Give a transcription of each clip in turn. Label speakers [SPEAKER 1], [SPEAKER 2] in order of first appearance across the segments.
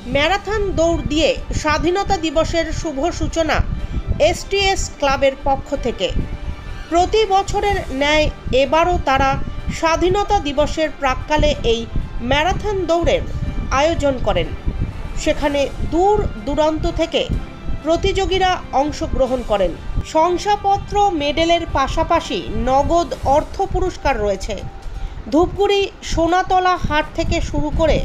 [SPEAKER 1] Marathon দৌড় দিয়ে স্বাধীনতা দিবসের শুভ সূচনা এসটিএস ক্লাবের পক্ষ থেকে। প্রতি বছরের ন্যায় এবারও তারা স্বাধীনতা দিবসের প্রাক্কালে এই ম্যারাথন দৌড়ের আয়োজন করেন। সেখানে দূর দূরান্ত থেকে প্রতিযোগীরা অংশগ্রহণ করেন। শংসাপত্র মেডেলের পাশাপাশি নগদ অর্থ পুরস্কার রয়েছে। ধূপগুড়ি সোনাতলা হাট থেকে শুরু করে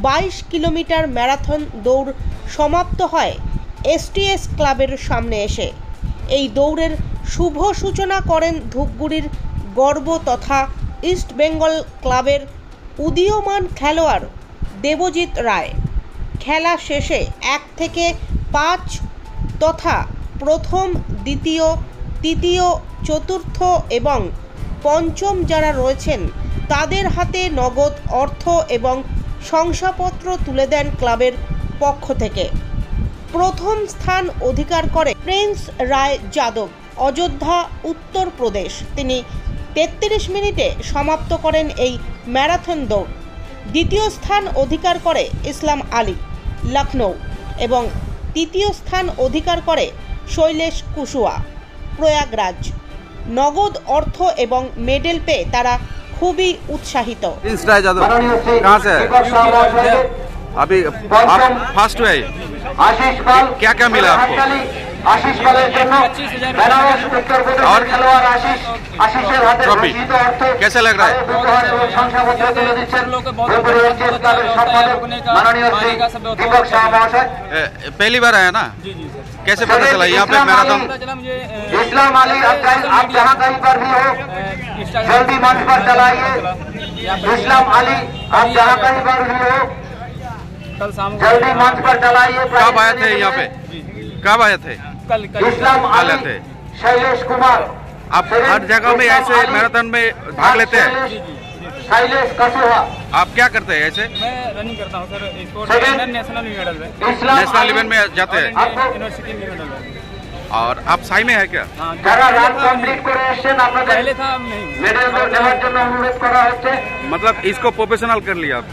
[SPEAKER 1] 22 কিলোমিটার ম্যারাথন দৌড় সমাপ্ত হয় এসটিএস ক্লাবের সামনে এসে। এই দৌড়ের শুভ সূচনা করেন ধূপগুড়ির গর্ব তথা ইস্ট বেঙ্গল ক্লাবের উদীয়মান খেলোয়াড় দেবজিৎ রায়। খেলা শেষে 1 থেকে 5 তথা প্রথম, দ্বিতীয়, তৃতীয়, চতুর্থ এবং পঞ্চম যারা রয়েছেন তাদের হাতে নগদ অর্থ এবং শংসাপত্র তুলে দেন ক্লাবের পক্ষ থেকে। প্রথম স্থান অধিকার করে প্রিন্স রায় যাদব, অযোধ্যা, উত্তরপ্রদেশ। তিনি 33 মিনিটে সমাপ্ত করেন এই ম্যারাথন দৌড়। দ্বিতীয় স্থান অধিকার করে ইসলাম আলী, লখনৌ, এবং তৃতীয় স্থান অধিকার করে শৈলেশ কুশুয়া, প্রয়াগরাজ। নগদ অর্থ এবং মেডেল পেয়ে তারা খুবই उत्साहित।
[SPEAKER 2] प्रिंस राय यादव कहाँ से है? अभी आप फर्स्ट हुए, क्या क्या मिला आपको? और ट्रॉफी कैसे लग रहा है? पहली बार आया ना? कैसे पता चला यहाँ पे मैराथन?
[SPEAKER 3] इस्लाम अली, आप जहाँ कहीं पर भी हो जल्दी मंच पर चलाइए। इस्लाम अली, आप जहाँ कहीं पर भी हो जल्दी मंच पर चलाइए।
[SPEAKER 2] कब आए थे यहाँ पे? कब आए थे?
[SPEAKER 3] इस्लाम अली थे। शैलेश कुमार,
[SPEAKER 2] आप हर जगह में ऐसे मैराथन में भाग लेते हैं?
[SPEAKER 3] शैलेश कसूहा।
[SPEAKER 2] आप क्या करते हैं ऐसे?
[SPEAKER 4] मैं रनिंग करता हूँ सर, स्पोर्ट्स नेशनल मेडल में,
[SPEAKER 2] नेशनल इवेंट में जाते हैं
[SPEAKER 4] यूनिवर्सिटी मेडल में।
[SPEAKER 2] और आप साई में है क्या?
[SPEAKER 4] पहले था, नहीं।
[SPEAKER 2] मतलब इसको प्रोफेशनल कर लिया आप?